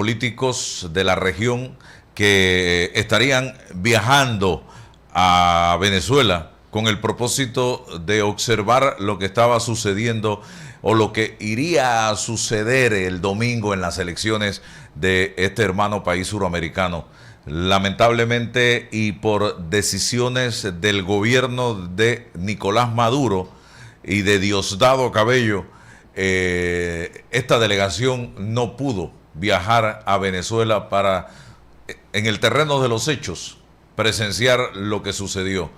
políticos de la región que estarían viajando a Venezuela con el propósito de observar lo que estaba sucediendo o lo que iría a suceder el domingo en las elecciones de este hermano país suramericano. Lamentablemente, y por decisiones del gobierno de Nicolás Maduro y de Diosdado Cabello, esta delegación no pudo viajar a Venezuela para, en el terreno de los hechos, presenciar lo que sucedió.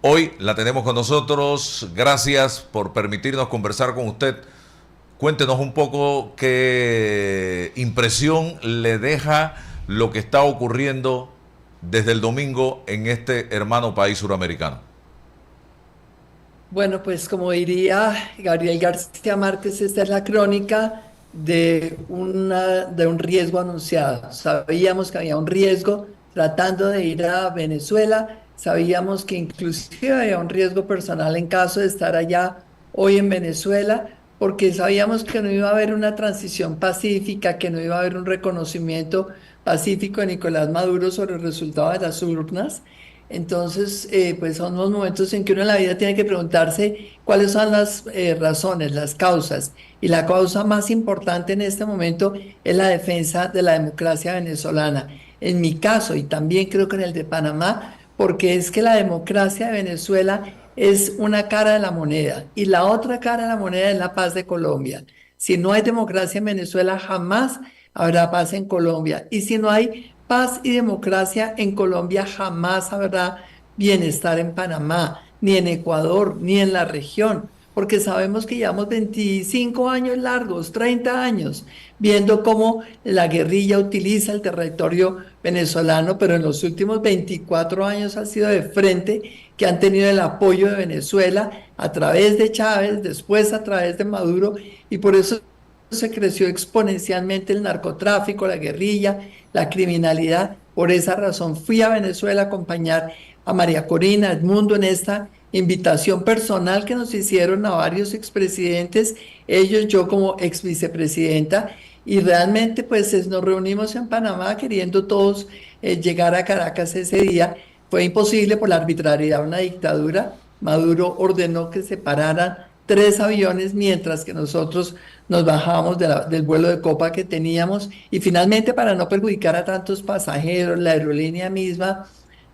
Hoy la tenemos con nosotros. Gracias por permitirnos conversar con usted. Cuéntenos un poco qué impresión le deja lo que está ocurriendo desde el domingo en este hermano país suramericano. Bueno, pues como diría Gabriel García Márquez, esta es la crónica de un riesgo anunciado. Sabíamos que había un riesgo tratando de ir a Venezuela, sabíamos que inclusive había un riesgo personal en caso de estar allá hoy en Venezuela, porque sabíamos que no iba a haber una transición pacífica, que no iba a haber un reconocimiento pacífico de Nicolás Maduro sobre el resultado de las urnas. Entonces, pues son los momentos en que uno en la vida tiene que preguntarse cuáles son las razones, las causas. Y la causa más importante en este momento es la defensa de la democracia venezolana. En mi caso, y también creo que en el de Panamá, porque es que la democracia de Venezuela es una cara de la moneda y la otra cara de la moneda es la paz de Colombia. Si no hay democracia en Venezuela, jamás habrá paz en Colombia. Y si no hay paz y democracia en Colombia, jamás habrá bienestar en Panamá, ni en Ecuador, ni en la región, porque sabemos que llevamos 25 años largos, 30 años, viendo cómo la guerrilla utiliza el territorio venezolano, pero en los últimos 24 años ha sido de frente que han tenido el apoyo de Venezuela a través de Chávez, después a través de Maduro, y por eso se creció exponencialmente el narcotráfico, la guerrilla, la criminalidad. Por esa razón fui a Venezuela a acompañar a María Corina, a Edmundo en esta invitación personal que nos hicieron a varios expresidentes, ellos, yo como ex vicepresidenta, y realmente pues nos reunimos en Panamá queriendo todos llegar a Caracas ese día. Fue imposible por la arbitrariedad de una dictadura. Maduro ordenó que se pararan 3 aviones mientras que nosotros nos bajábamos del vuelo de copa que teníamos y finalmente para no perjudicar a tantos pasajeros, la aerolínea misma,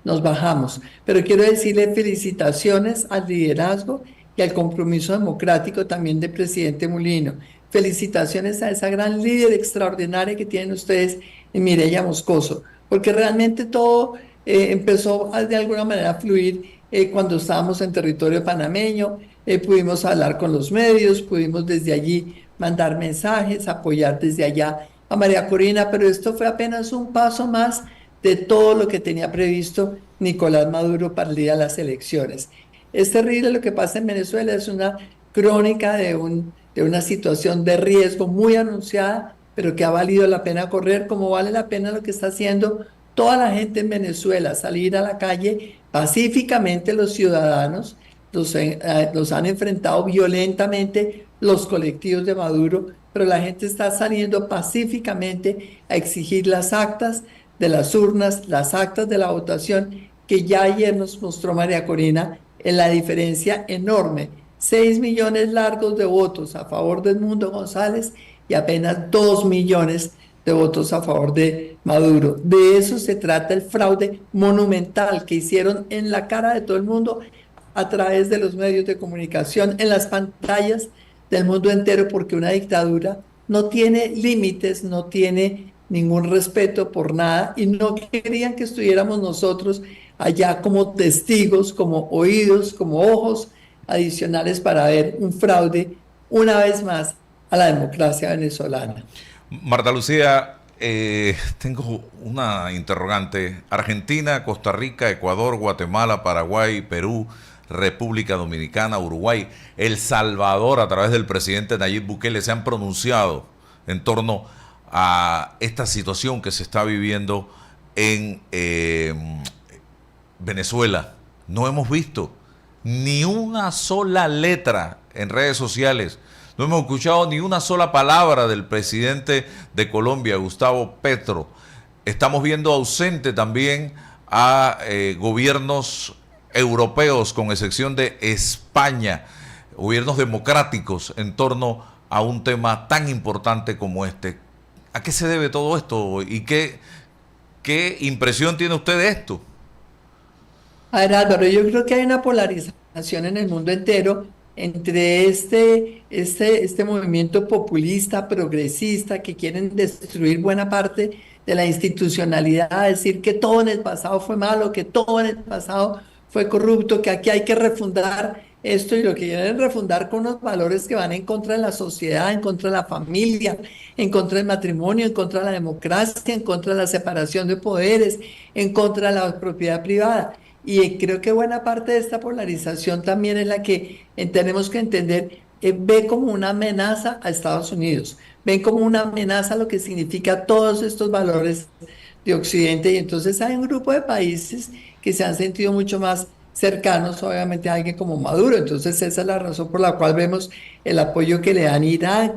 nos bajamos. Pero quiero decirle felicitaciones al liderazgo y al compromiso democrático también del presidente Mulino. Felicitaciones a esa gran líder extraordinaria que tienen ustedes en Mireya Moscoso, porque realmente todo empezó de alguna manera a fluir cuando estábamos en territorio panameño. Pudimos hablar con los medios, pudimos desde allí mandar mensajes, apoyar desde allá a María Corina, pero esto fue apenas un paso más de todo lo que tenía previsto Nicolás Maduro para el día de las elecciones. Es terrible lo que pasa en Venezuela, es una crónica de una situación de riesgo muy anunciada, pero que ha valido la pena correr, como vale la pena lo que está haciendo toda la gente en Venezuela, salir a la calle pacíficamente los ciudadanos. Los han enfrentado violentamente los colectivos de Maduro, pero la gente está saliendo pacíficamente a exigir las actas de las urnas, las actas de la votación, que ya ayer nos mostró María Corina en la diferencia enorme. 6 millones largos de votos a favor de Edmundo González y apenas 2 millones de votos a favor de Maduro. De eso se trata el fraude monumental que hicieron en la cara de todo el mundo a través de los medios de comunicación, en las pantallas del mundo entero, porque una dictadura no tiene límites, no tiene ningún respeto por nada y no querían que estuviéramos nosotros allá como testigos, como oídos, como ojos adicionales para ver un fraude una vez más a la democracia venezolana. Marta Lucía, tengo una interrogante. Argentina, Costa Rica, Ecuador, Guatemala, Paraguay, Perú, República Dominicana, Uruguay, El Salvador, a través del presidente Nayib Bukele, se han pronunciado en torno a esta situación que se está viviendo en Venezuela. No hemos visto ni una sola letra en redes sociales No hemos escuchado ni una sola palabra del presidente de Colombia, Gustavo Petro. Estamos viendo ausente también a gobiernos europeos, con excepción de España, gobiernos democráticos en torno a un tema tan importante como este. ¿A qué se debe todo esto y qué impresión tiene usted de esto? A ver, Álvaro, yo creo que hay una polarización en el mundo entero entre este movimiento populista, progresista, que quieren destruir buena parte de la institucionalidad, decir que todo en el pasado fue malo, que todo en el pasado fue corrupto, que aquí hay que refundar esto, y lo que quieren es refundar con unos valores que van en contra de la sociedad, en contra de la familia, en contra del matrimonio, en contra de la democracia, en contra de la separación de poderes, en contra de la propiedad privada. Y creo que buena parte de esta polarización también es la que tenemos que entender, ve como una amenaza a Estados Unidos, ven como una amenaza a lo que significa todos estos valores de Occidente, y entonces hay un grupo de países que se han sentido mucho más cercanos, obviamente, a alguien como Maduro. Entonces esa es la razón por la cual vemos el apoyo que le dan Irán,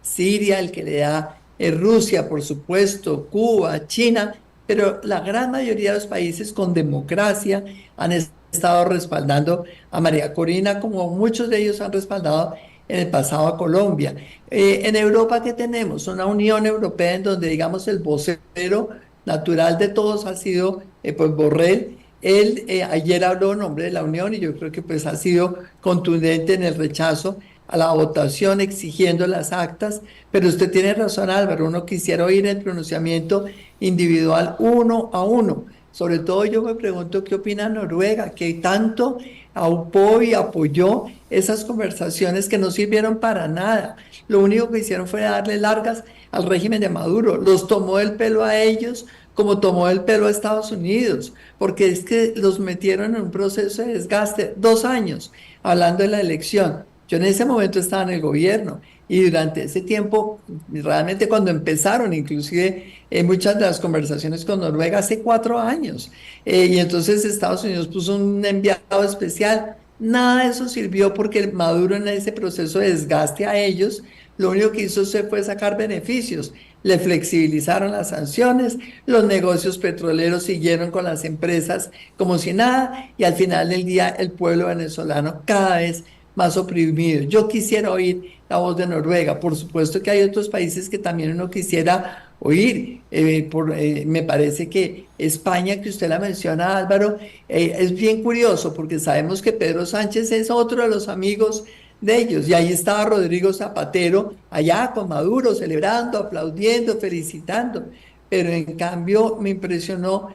Siria, el que le da Rusia, por supuesto, Cuba, China, pero la gran mayoría de los países con democracia han estado respaldando a María Corina, como muchos de ellos han respaldado en el pasado a Colombia. En Europa, ¿qué tenemos? Una Unión Europea en donde, digamos, el vocero natural de todos ha sido pues Borrell. Él ayer habló en nombre de la Unión, y yo creo que pues ha sido contundente en el rechazo a la votación, exigiendo las actas. Pero usted tiene razón, Álvaro, uno quisiera oír el pronunciamiento individual uno a uno. Sobre todo yo me pregunto qué opina Noruega, que tanto aupó y apoyó esas conversaciones que no sirvieron para nada. Lo único que hicieron fue darle largas al régimen de Maduro. Los tomó el pelo a ellos como tomó el pelo a Estados Unidos, porque es que los metieron en un proceso de desgaste 2 años, hablando de la elección. Yo en ese momento estaba en el gobierno, y durante ese tiempo, realmente cuando empezaron, inclusive muchas de las conversaciones con Noruega hace 4 años, y entonces Estados Unidos puso un enviado especial. Nada de eso sirvió, porque Maduro, en ese proceso de desgaste a ellos, lo único que hizo fue sacar beneficios. Le flexibilizaron las sanciones, los negocios petroleros siguieron con las empresas como si nada, y al final del día el pueblo venezolano cada vez más oprimido. Yo quisiera oír la voz de Noruega. Por supuesto que hay otros países que también uno quisiera oír. Me parece que España, que usted la menciona, Álvaro, es bien curioso, porque sabemos que Pedro Sánchez es otro de los amigos de ellos, y ahí estaba Rodrigo Zapatero allá con Maduro, celebrando, aplaudiendo, felicitando. Pero en cambio me impresionó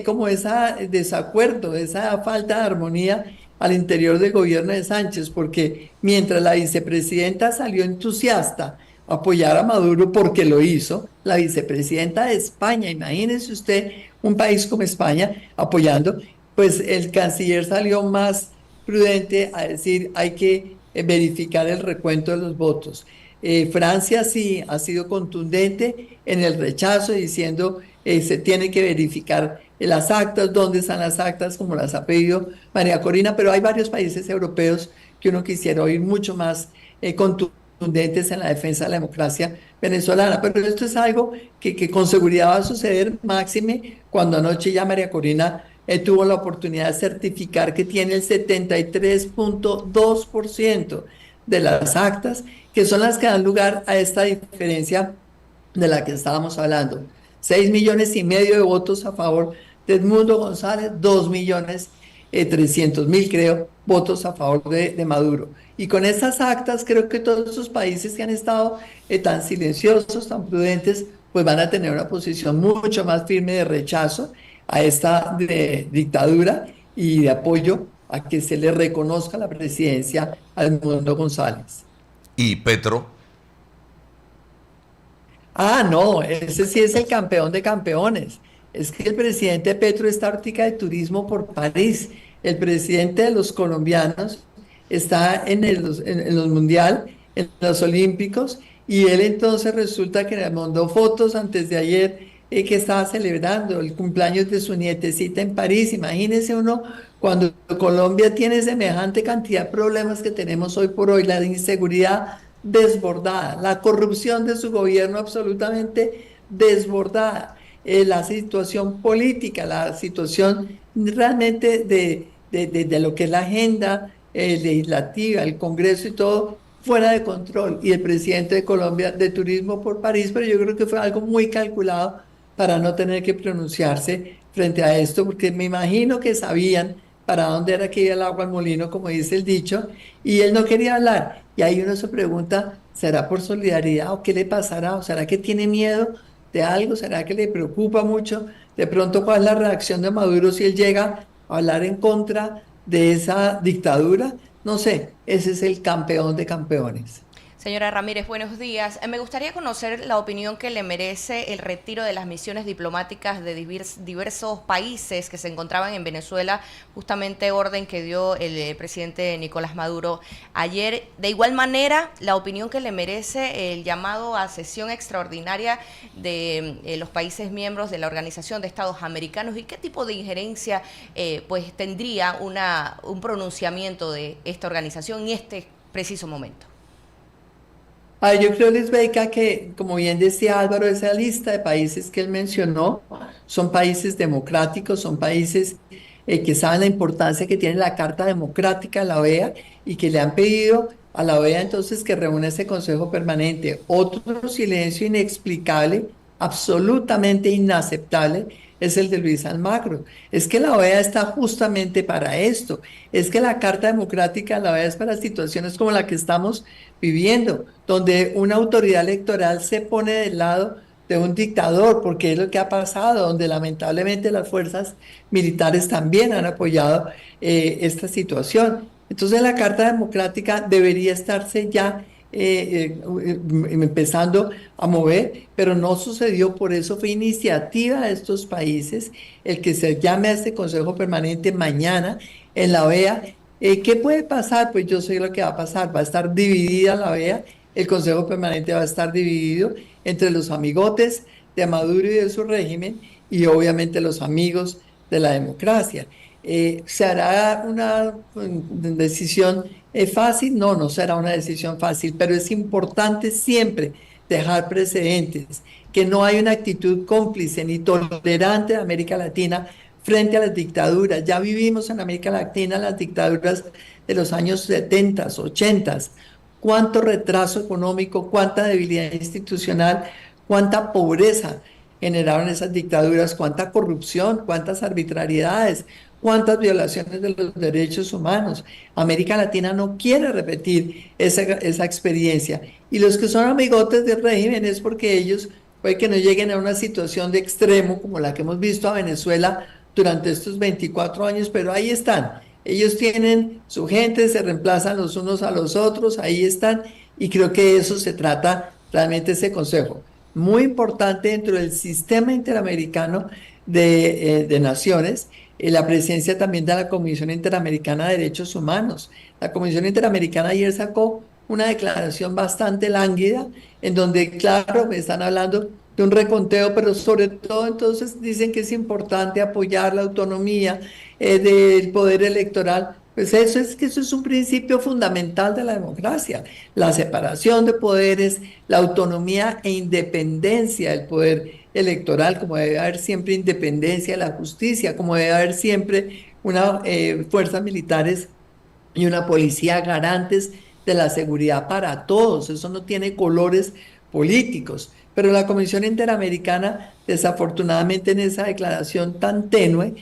como ese desacuerdo, esa falta de armonía al interior del gobierno de Sánchez, porque mientras la vicepresidenta salió entusiasta a apoyar a Maduro, porque lo hizo, la vicepresidenta de España, imagínese usted un país como España apoyando, pues el canciller salió más prudente a decir hay que verificar el recuento de los votos. Francia sí ha sido contundente en el rechazo, diciendo se tiene que verificar las actas, dónde están las actas, como las ha pedido María Corina. Pero hay varios países europeos que uno quisiera oír mucho más contundentes en la defensa de la democracia venezolana. Pero esto es algo que con seguridad va a suceder, máxime cuando anoche ya María Corina tuvo la oportunidad de certificar que tiene el 73.2% de las actas, que son las que dan lugar a esta diferencia de la que estábamos hablando. 6,5 millones de votos a favor de Edmundo González, 2,3 millones, creo, votos a favor de Maduro. Y con estas actas, creo que todos esos países que han estado tan silenciosos, tan prudentes, pues van a tener una posición mucho más firme de rechazo a esta dictadura, y de apoyo a que se le reconozca la presidencia a Edmundo González. ¿Y Petro? Ah, no, ese sí es el campeón de campeones. Es que el presidente Petro está ahorita de turismo por París. El presidente de los colombianos está en los mundial, en los olímpicos, y él entonces resulta que le mandó fotos antes de ayer que estaba celebrando el cumpleaños de su nietecita en París. Imagínese uno cuando Colombia tiene semejante cantidad de problemas que tenemos hoy por hoy, la de inseguridad desbordada, la corrupción de su gobierno absolutamente desbordada, la situación política, la situación realmente de lo que es la agenda legislativa, el Congreso y todo fuera de control. Y el presidente de Colombia de turismo por París, pero yo creo que fue algo muy calculado para no tener que pronunciarse frente a esto, porque me imagino que sabían para dónde era que iba el agua al molino, como dice el dicho, y él no quería hablar. Y ahí uno se pregunta, ¿será por solidaridad o qué le pasará? ¿O será que tiene miedo de algo? ¿Será que le preocupa mucho? De pronto, ¿cuál es la reacción de Maduro si él llega a hablar en contra de esa dictadura? No sé, ese es el campeón de campeones. Señora Ramírez, buenos días. Me gustaría conocer la opinión que le merece el retiro de las misiones diplomáticas de diversos países que se encontraban en Venezuela, justamente orden que dio el presidente Nicolás Maduro ayer. De igual manera, la opinión que le merece el llamado a sesión extraordinaria de los países miembros de la Organización de Estados Americanos y qué tipo de injerencia pues tendría un pronunciamiento de esta organización en este preciso momento. Yo creo, Lisbeca, que como bien decía Álvaro, esa lista de países que él mencionó son países democráticos, son países que saben la importancia que tiene la Carta Democrática de la OEA y que le han pedido a la OEA entonces que reúna ese Consejo Permanente. Otro silencio inexplicable, absolutamente inaceptable, es el de Luis Almagro. Es que la OEA está justamente para esto. Es que la Carta Democrática de la OEA es para situaciones como la que estamos viviendo, donde una autoridad electoral se pone del lado de un dictador, porque es lo que ha pasado, donde lamentablemente las fuerzas militares también han apoyado esta situación. Entonces la Carta Democrática debería estarse ya empezando a mover, pero no sucedió, por eso fue iniciativa de estos países el que se llame a este Consejo Permanente mañana en la OEA. ¿Qué puede pasar? Pues yo sé lo que va a pasar, va a estar dividida la OEA, el Consejo Permanente va a estar dividido entre los amigotes de Maduro y de su régimen y obviamente los amigos de la democracia. ¿Se hará una decisión fácil? No, no será una decisión fácil, pero es importante siempre dejar precedentes, que no hay una actitud cómplice ni tolerante de América Latina frente a las dictaduras. Ya vivimos en América Latina las dictaduras de los años 70, 80. Cuánto retraso económico, cuánta debilidad institucional, cuánta pobreza generaron esas dictaduras, cuánta corrupción, cuántas arbitrariedades, cuántas violaciones de los derechos humanos. América Latina no quiere repetir esa experiencia. Y los que son amigotes del régimen es porque ellos puede que no lleguen a una situación de extremo como la que hemos visto a Venezuela durante estos 24 años, pero ahí están. Ellos tienen su gente, se reemplazan los unos a los otros, ahí están, y creo que eso se trata realmente ese consejo. Muy importante dentro del sistema interamericano de naciones, la presencia también de la Comisión Interamericana de Derechos Humanos. La Comisión Interamericana ayer sacó una declaración bastante lánguida, en donde, claro, me están hablando de un reconteo, pero sobre todo entonces dicen que es importante apoyar la autonomía del poder electoral. Pues eso es un principio fundamental de la democracia, la separación de poderes, la autonomía e independencia del poder electoral, como debe haber siempre independencia de la justicia, como debe haber siempre una fuerzas militares y una policía garantes de la seguridad para todos. Eso no tiene colores políticos. Pero la Comisión Interamericana, desafortunadamente en esa declaración tan tenue,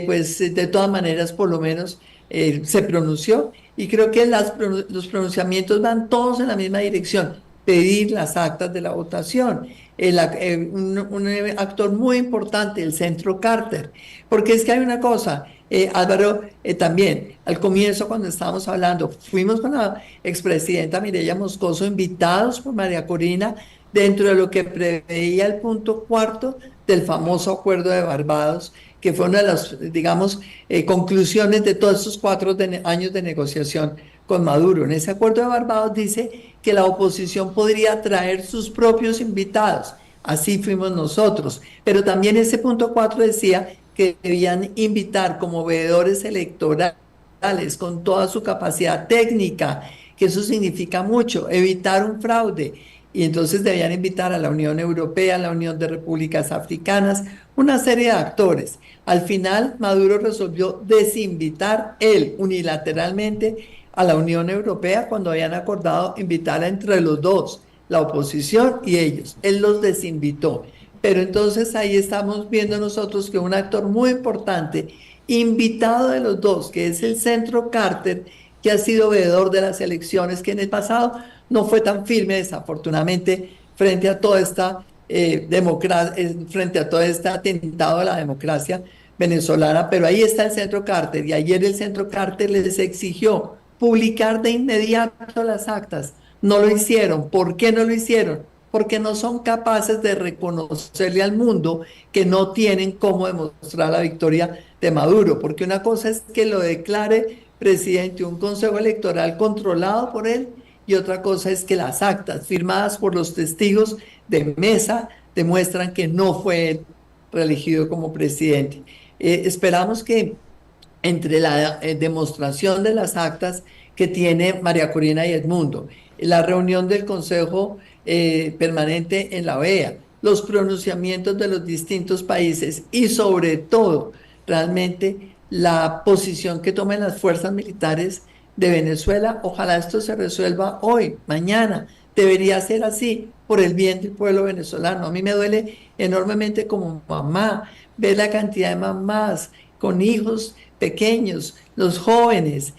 pues de todas maneras por lo menos se pronunció y creo que los pronunciamientos van todos en la misma dirección, pedir las actas de la votación. Un actor muy importante, el Centro Carter, porque es que hay una cosa, Álvaro, también al comienzo cuando estábamos hablando, fuimos con la expresidenta Mireya Moscoso invitados por María Corina dentro de lo que preveía el punto cuarto del famoso acuerdo de Barbados, que fue una de las, digamos, conclusiones de todos estos 4 años de negociación con Maduro. En ese acuerdo de Barbados dice que la oposición podría traer sus propios invitados. Así fuimos nosotros. Pero también ese punto 4 decía que debían invitar como veedores electorales con toda su capacidad técnica, que eso significa mucho, evitar un fraude. Y entonces debían invitar a la Unión Europea, a la Unión de Repúblicas Africanas, una serie de actores. Al final, Maduro resolvió desinvitar él unilateralmente a la Unión Europea cuando habían acordado invitarla entre los dos, la oposición y ellos. Él los desinvitó. Pero entonces ahí estamos viendo nosotros que un actor muy importante, invitado de los dos, que es el Centro Carter, que ha sido veedor de las elecciones, que en el pasado no fue tan firme, desafortunadamente, frente a toda esta frente a todo este atentado a la democracia venezolana, pero ahí está el Centro Carter, y ayer el Centro Carter les exigió publicar de inmediato las actas. No lo hicieron. ¿Por qué no lo hicieron? Porque no son capaces de reconocerle al mundo que no tienen cómo demostrar la victoria de Maduro, porque una cosa es que lo declare presidente un consejo electoral controlado por él, y otra cosa es que las actas firmadas por los testigos de mesa demuestran que no fue él reelegido como presidente. Esperamos que entre la demostración de las actas que tiene María Corina y Edmundo, la reunión del Consejo Permanente en la OEA, los pronunciamientos de los distintos países y sobre todo realmente la posición que tomen las fuerzas militares de Venezuela, ojalá esto se resuelva hoy, mañana. Debería ser así por el bien del pueblo venezolano. A mí me duele enormemente como mamá ver la cantidad de mamás con hijos pequeños, los jóvenes,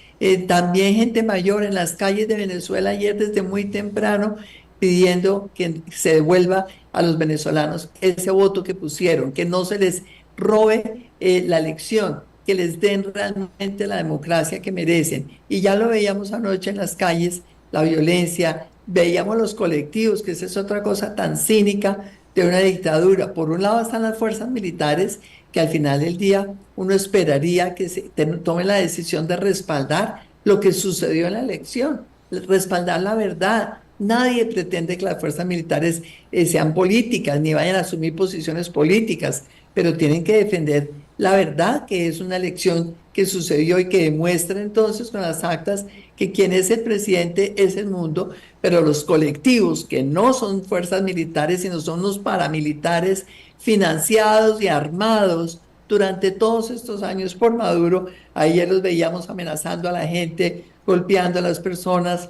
también gente mayor en las calles de Venezuela ayer desde muy temprano pidiendo que se devuelva a los venezolanos ese voto que pusieron, que no se les robe la elección, que les den realmente la democracia que merecen. Y ya lo veíamos anoche en las calles, la violencia, veíamos los colectivos, que esa es otra cosa tan cínica de una dictadura. Por un lado están las fuerzas militares, que al final del día uno esperaría que se tome la decisión de respaldar lo que sucedió en la elección, respaldar la verdad. Nadie pretende que las fuerzas militares sean políticas ni vayan a asumir posiciones políticas, pero tienen que defender la verdad, que es una elección que sucedió y que demuestra entonces con las actas que quien es el presidente es el mundo, pero los colectivos que no son fuerzas militares, sino son los paramilitares financiados y armados durante todos estos años por Maduro, ayer los veíamos amenazando a la gente, golpeando a las personas,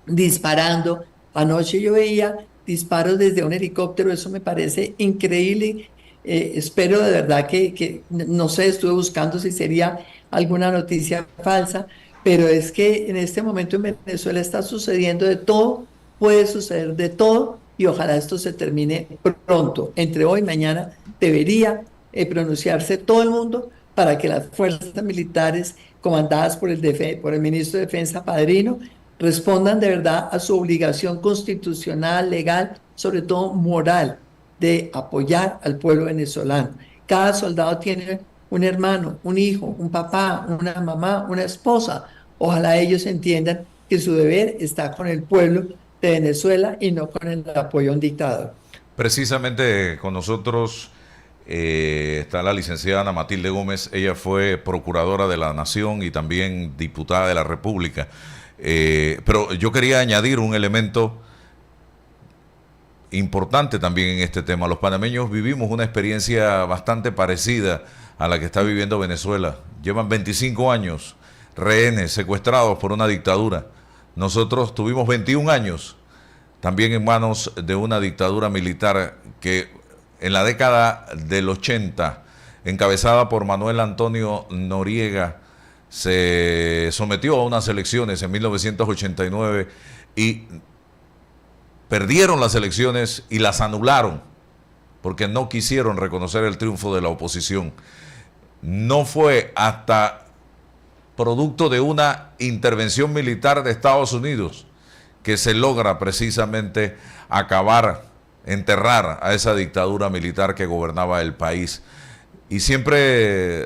disparando. Anoche yo veía disparos desde un helicóptero, eso me parece increíble. Espero de verdad no sé, estuve buscando si sería alguna noticia falsa, pero es que en este momento en Venezuela está sucediendo de todo, puede suceder de todo, y ojalá esto se termine pronto. Entre hoy y mañana debería pronunciarse todo el mundo para que las fuerzas militares comandadas por el ministro de Defensa Padrino respondan de verdad a su obligación constitucional, legal, sobre todo moral, de apoyar al pueblo venezolano. Cada soldado tiene un hermano, un hijo, un papá, una mamá, una esposa. Ojalá ellos entiendan que su deber está con el pueblo de Venezuela y no con el apoyo a un dictador. Precisamente con nosotros está la licenciada Ana Matilde Gómez. Ella fue procuradora de la Nación y también diputada de la República. Pero yo quería añadir un elemento importante también en este tema. Los panameños vivimos una experiencia bastante parecida a la que está viviendo Venezuela. Llevan 25 años rehenes, secuestrados por una dictadura. Nosotros tuvimos 21 años también en manos de una dictadura militar que en la década del 80, encabezada por Manuel Antonio Noriega, se sometió a unas elecciones en 1989 y perdieron las elecciones y las anularon porque no quisieron reconocer el triunfo de la oposición. No fue hasta producto de una intervención militar de Estados Unidos que se logra precisamente acabar, enterrar a esa dictadura militar que gobernaba el país. Y siempre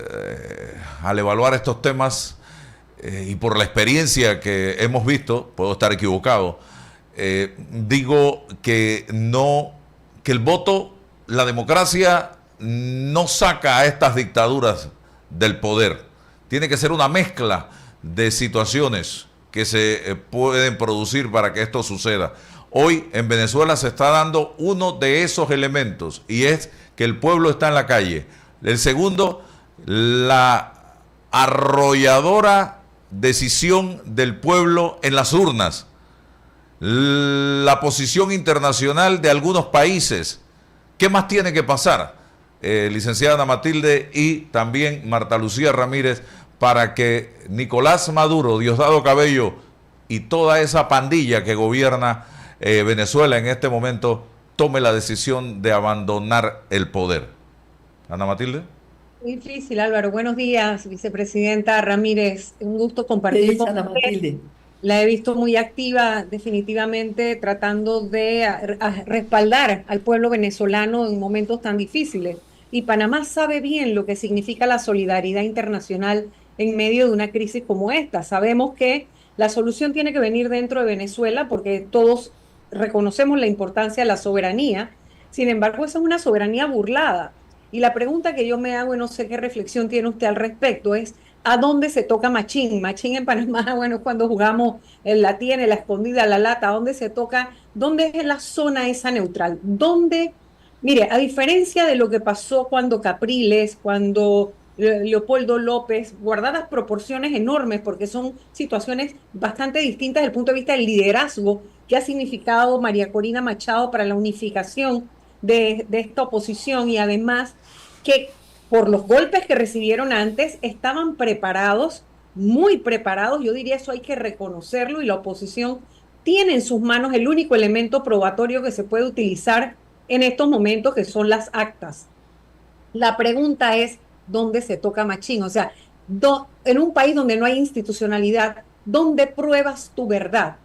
al evaluar estos temas y por la experiencia que hemos visto, puedo estar equivocado, digo que no que el voto, la democracia no saca a estas dictaduras del poder. Tiene que ser una mezcla de situaciones que se pueden producir para que esto suceda. Hoy en Venezuela se está dando uno de esos elementos y es que el pueblo está en la calle. El segundo, la arrolladora decisión del pueblo en las urnas. La posición internacional de algunos países. ¿Qué más tiene que pasar, licenciada Ana Matilde y también Marta Lucía Ramírez, para que Nicolás Maduro, Diosdado Cabello y toda esa pandilla que gobierna Venezuela en este momento tome la decisión de abandonar el poder? Ana Matilde. Muy difícil, Álvaro. Buenos días, vicepresidenta Ramírez. Un gusto ¿Qué compartir dice con Ana usted. Matilde? La he visto muy activa, definitivamente tratando de respaldar al pueblo venezolano en momentos tan difíciles. Y Panamá sabe bien lo que significa la solidaridad internacional en medio de una crisis como esta. Sabemos que la solución tiene que venir dentro de Venezuela porque todos reconocemos la importancia de la soberanía. Sin embargo, esa es una soberanía burlada. Y la pregunta que yo me hago, y no sé qué reflexión tiene usted al respecto, es ¿a dónde se toca machín? Machín en Panamá, bueno, es cuando jugamos en la tiene, la escondida, la lata, ¿a dónde se toca? ¿Dónde es la zona esa neutral? ¿Dónde? Mire, a diferencia de lo que pasó cuando Capriles, cuando Leopoldo López, guardadas proporciones enormes, porque son situaciones bastante distintas desde el punto de vista del liderazgo que ha significado María Corina Machado para la unificación de esta oposición y además que por los golpes que recibieron antes estaban preparados, muy preparados, yo diría eso hay que reconocerlo y la oposición tiene en sus manos el único elemento probatorio que se puede utilizar en estos momentos que son las actas. La pregunta es, ¿dónde se toca machín? O sea, en un país donde no hay institucionalidad, ¿dónde pruebas tu verdad?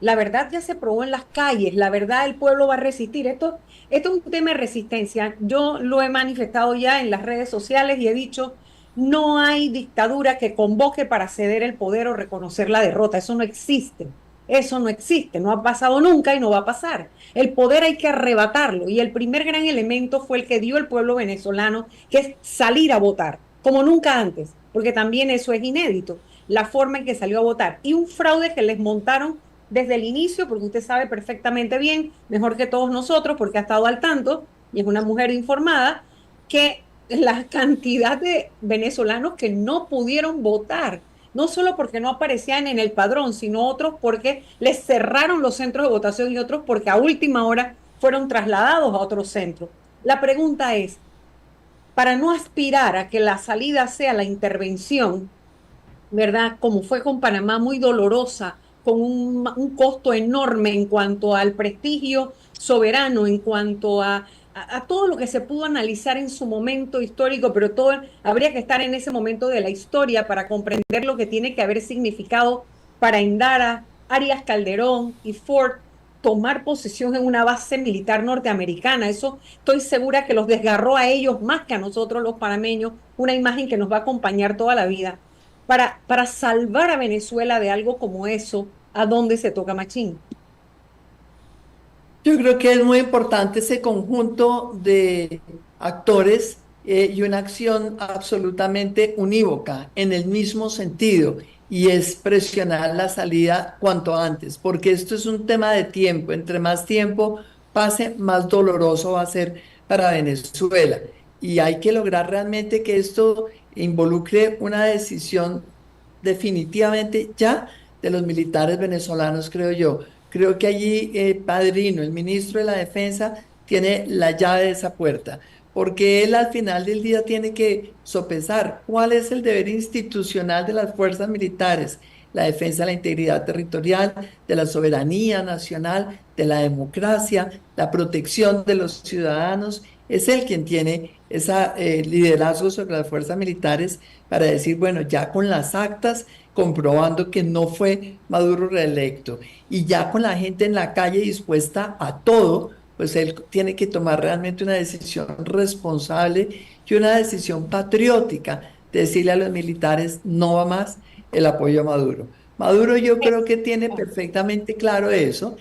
La verdad ya se probó en las calles, la verdad el pueblo va a resistir. Esto es un tema de resistencia. Yo lo he manifestado ya en las redes sociales y he dicho, no hay dictadura que convoque para ceder el poder o reconocer la derrota. Eso no existe. Eso no existe, no ha pasado nunca y no va a pasar. El poder hay que arrebatarlo y el primer gran elemento fue el que dio el pueblo venezolano, que es salir a votar, como nunca antes, porque también eso es inédito, la forma en que salió a votar. Y un fraude que les montaron desde el inicio, porque usted sabe perfectamente bien, mejor que todos nosotros, porque ha estado al tanto y es una mujer informada, que la cantidad de venezolanos que no pudieron votar, no solo porque no aparecían en el padrón, sino otros porque les cerraron los centros de votación y otros porque a última hora fueron trasladados a otros centros. La pregunta es, para no aspirar a que la salida sea la intervención, ¿verdad? Como fue con Panamá, muy dolorosa, con un costo enorme en cuanto al prestigio soberano, en cuanto a todo lo que se pudo analizar en su momento histórico, pero todo habría que estar en ese momento de la historia para comprender lo que tiene que haber significado para Indara, Arias Calderón y Ford tomar posesión en una base militar norteamericana. Eso estoy segura que los desgarró a ellos más que a nosotros los panameños, una imagen que nos va a acompañar toda la vida. Para salvar a Venezuela de algo como eso, ¿a dónde se toca machín? Yo creo que es muy importante ese conjunto de actores y una acción absolutamente unívoca en el mismo sentido y es presionar la salida cuanto antes, porque esto es un tema de tiempo. Entre más tiempo pase, más doloroso va a ser para Venezuela. Y hay que lograr realmente que esto involucre una decisión definitivamente ya de los militares venezolanos, creo yo. Creo que allí Padrino, el ministro de la Defensa, tiene la llave de esa puerta, porque él al final del día tiene que sopesar cuál es el deber institucional de las fuerzas militares, la defensa de la integridad territorial, de la soberanía nacional, de la democracia, la protección de los ciudadanos. Es él quien tiene ese liderazgo sobre las fuerzas militares para decir, bueno, ya con las actas, comprobando que no fue Maduro reelecto y ya con la gente en la calle dispuesta a todo, pues él tiene que tomar realmente una decisión responsable y una decisión patriótica, de decirle a los militares no va más el apoyo a Maduro. Maduro yo creo que tiene perfectamente claro eso.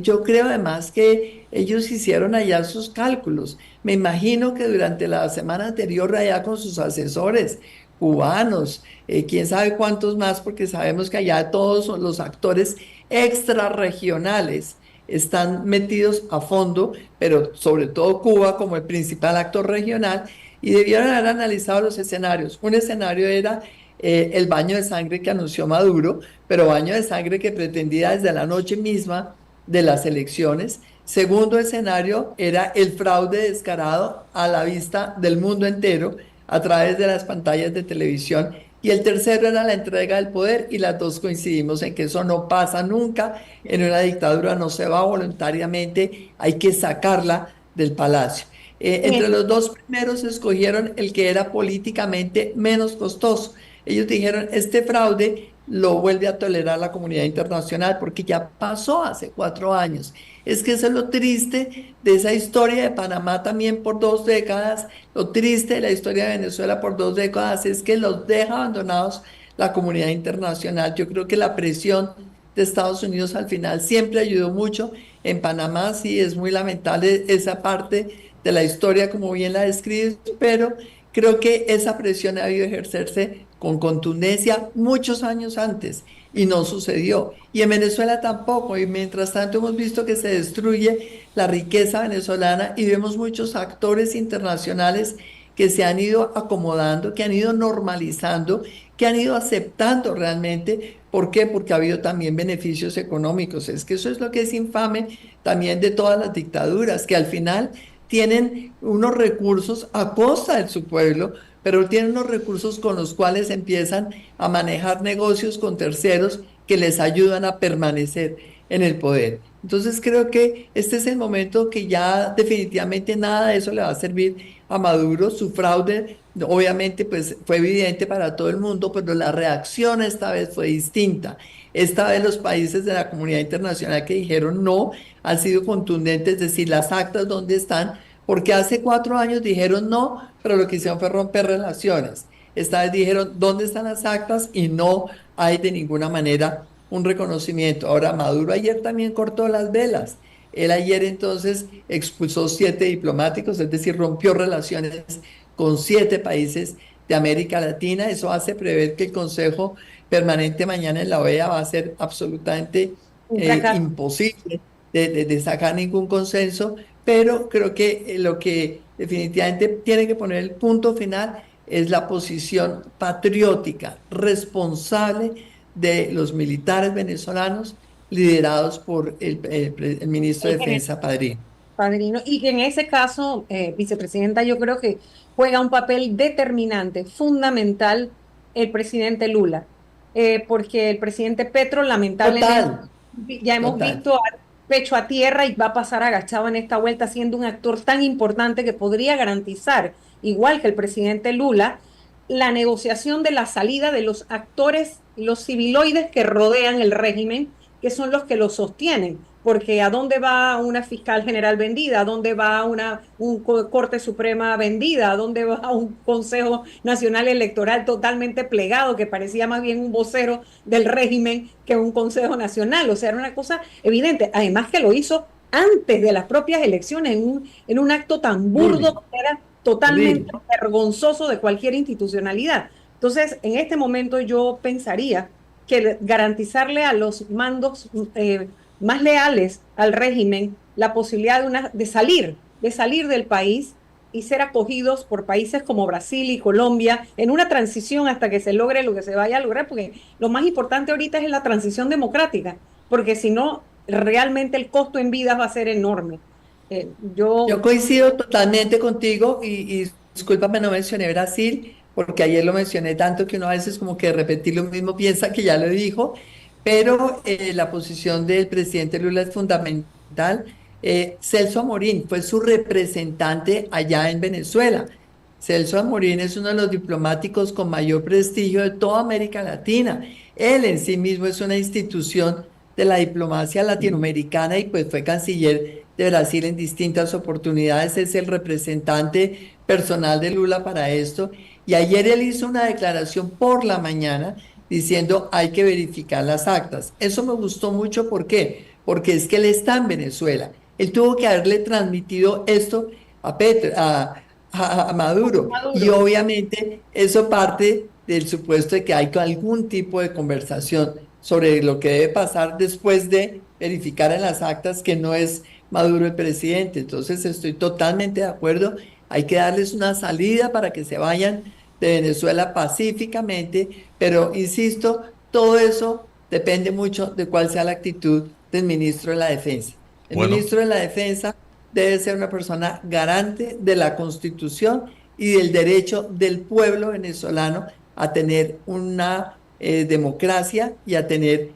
Yo creo además que ellos hicieron allá sus cálculos. Me imagino que durante la semana anterior allá con sus asesores cubanos, quién sabe cuántos más, porque sabemos que allá todos los actores extrarregionales están metidos a fondo, pero sobre todo Cuba como el principal actor regional, y debieron haber analizado los escenarios. Un escenario era el baño de sangre que anunció Maduro, pero baño de sangre que pretendía desde la noche misma de las elecciones. Segundo escenario era el fraude descarado a la vista del mundo entero a través de las pantallas de televisión. Y el tercero era la entrega del poder, y las dos coincidimos en que eso no pasa nunca. En una dictadura no se va voluntariamente, hay que sacarla del palacio. Entre los dos primeros escogieron el que era políticamente menos costoso. Ellos dijeron, este fraude lo vuelve a tolerar la comunidad internacional porque ya pasó hace 4 años. Es que eso es lo triste de esa historia de Panamá también por 2 décadas. Lo triste de la historia de Venezuela por 2 décadas es que los deja abandonados la comunidad internacional. Yo creo que la presión de Estados Unidos al final siempre ayudó mucho. En Panamá sí es muy lamentable esa parte de la historia, como bien la describes, pero creo que esa presión ha debido ejercerse con contundencia muchos años antes y no sucedió. Y en Venezuela tampoco, y mientras tanto hemos visto que se destruye la riqueza venezolana y vemos muchos actores internacionales que se han ido acomodando, que han ido normalizando, que han ido aceptando realmente. ¿Por qué? Porque ha habido también beneficios económicos. Es que eso es lo que es infame también de todas las dictaduras, que al final tienen unos recursos a costa de su pueblo, pero tienen unos recursos con los cuales empiezan a manejar negocios con terceros que les ayudan a permanecer en el poder. Entonces creo que este es el momento que ya definitivamente nada de eso le va a servir a Maduro. Su fraude obviamente pues fue evidente para todo el mundo, pero la reacción esta vez fue distinta. Esta vez los países de la comunidad internacional que dijeron no han sido contundentes, es decir, las actas dónde están, porque hace 4 años dijeron no, pero lo que hicieron fue romper relaciones. Esta vez dijeron dónde están las actas y no hay de ninguna manera un reconocimiento. Ahora, Maduro ayer también cortó las velas. Él ayer entonces expulsó 7 diplomáticos, es decir, rompió relaciones con 7 países de América Latina. Eso hace prever que el Consejo Permanente mañana en la OEA va a ser absolutamente imposible de sacar ningún consenso, pero creo que lo que definitivamente tiene que poner el punto final es la posición patriótica, responsable de los militares venezolanos liderados por el ministro de Defensa Padrino. Padrino, y que en ese caso, vicepresidenta, yo creo que juega un papel determinante, fundamental, el presidente Lula, porque el presidente Petro, lamentablemente, Total, ya hemos total. visto pecho a tierra y va a pasar agachado en esta vuelta, siendo un actor tan importante que podría garantizar, igual que el presidente Lula, la negociación de la salida de los actores, los civiloides que rodean el régimen, que son los que lo sostienen. Porque ¿a dónde va una fiscal general vendida? ¿A dónde va un Corte Suprema vendida? ¿A dónde va un Consejo Nacional Electoral totalmente plegado, que parecía más bien un vocero del régimen que un Consejo Nacional? O sea, era una cosa evidente. Además que lo hizo antes de las propias elecciones, en un acto tan burdo que era totalmente vergonzoso de cualquier institucionalidad. Entonces, en este momento yo pensaría que garantizarle a los mandos más leales al régimen la posibilidad de salir del país y ser acogidos por países como Brasil y Colombia en una transición hasta que se logre lo que se vaya a lograr, porque lo más importante ahorita es la transición democrática, porque si no, realmente el costo en vidas va a ser enorme. Yo coincido totalmente contigo y discúlpame, no mencioné Brasil, porque ayer lo mencioné tanto que uno a veces como que de repetir lo mismo piensa que ya lo dijo, pero la posición del presidente Lula es fundamental. Celso Amorín fue su representante allá en Venezuela. Celso Amorín es uno de los diplomáticos con mayor prestigio de toda América Latina. Él en sí mismo es una institución de la diplomacia latinoamericana y pues fue canciller de Brasil en distintas oportunidades, es el representante personal de Lula para esto. Y ayer él hizo una declaración por la mañana diciendo hay que verificar las actas. Eso me gustó mucho, ¿por qué? porque es que él está en Venezuela. Él tuvo que haberle transmitido esto a Petro, a Maduro, y Maduro. obviamente eso parte del supuesto de que hay algún tipo de conversación sobre lo que debe pasar después de verificar en las actas que no es Maduro el presidente. Entonces estoy totalmente de acuerdo, hay que darles una salida para que se vayan de Venezuela pacíficamente, pero insisto, todo eso depende mucho de cuál sea la actitud del ministro de la Defensa. El Bueno, ministro de la Defensa debe ser una persona garante de la Constitución y del derecho del pueblo venezolano a tener una democracia y a tener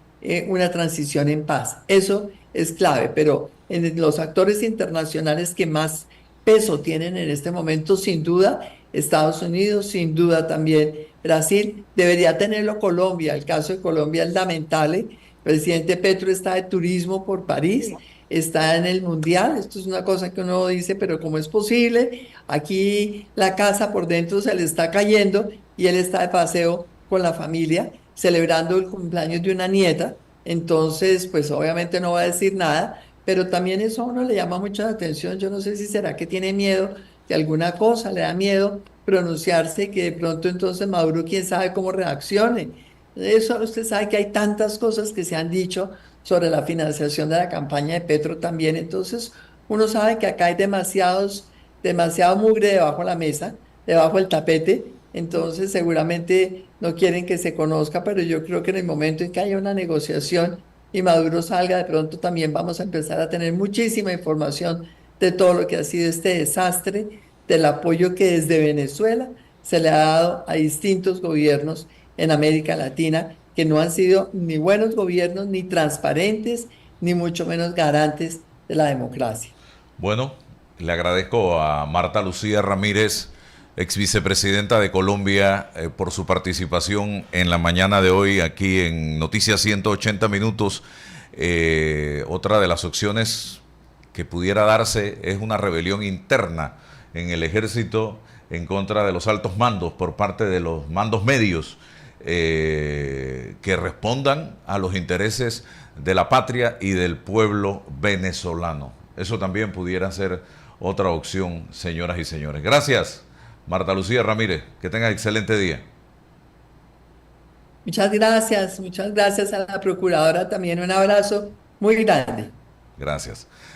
una transición en paz. Eso es clave, pero en los actores internacionales que más peso tienen en este momento, sin duda, Estados Unidos, sin duda también Brasil, debería tenerlo Colombia. El caso de Colombia es lamentable. El presidente Petro está de turismo por París, está en el Mundial. Esto es una cosa que uno dice, pero ¿cómo es posible? Aquí la casa por dentro se le está cayendo y él está de paseo con la familia celebrando el cumpleaños de una nieta. Entonces, pues obviamente no va a decir nada, pero también eso a uno le llama mucho la atención. Yo no sé si será que tiene miedo de alguna cosa, le da miedo pronunciarse, que de pronto entonces Maduro quién sabe cómo reaccione. Eso usted sabe que hay tantas cosas que se han dicho sobre la financiación de la campaña de Petro también. Entonces, uno sabe que acá hay demasiado mugre debajo de la mesa, debajo del tapete. Entonces, seguramente no quieren que se conozca, pero yo creo que en el momento en que haya una negociación y Maduro salga, de pronto también vamos a empezar a tener muchísima información de todo lo que ha sido este desastre, del apoyo que desde Venezuela se le ha dado a distintos gobiernos en América Latina, que no han sido ni buenos gobiernos, ni transparentes, ni mucho menos garantes de la democracia. bueno, le agradezco a Marta Lucía Ramírez, ex vicepresidenta de Colombia, por su participación en la mañana de hoy aquí en Noticias 180 Minutos. Otra de las opciones que pudiera darse es una rebelión interna en el ejército en contra de los altos mandos por parte de los mandos medios, que respondan a los intereses de la patria y del pueblo venezolano. Eso también pudiera ser otra opción, señoras y señores. Gracias, Marta Lucía Ramírez. Que tenga excelente día. Muchas gracias a la procuradora también. Un abrazo muy grande. Gracias.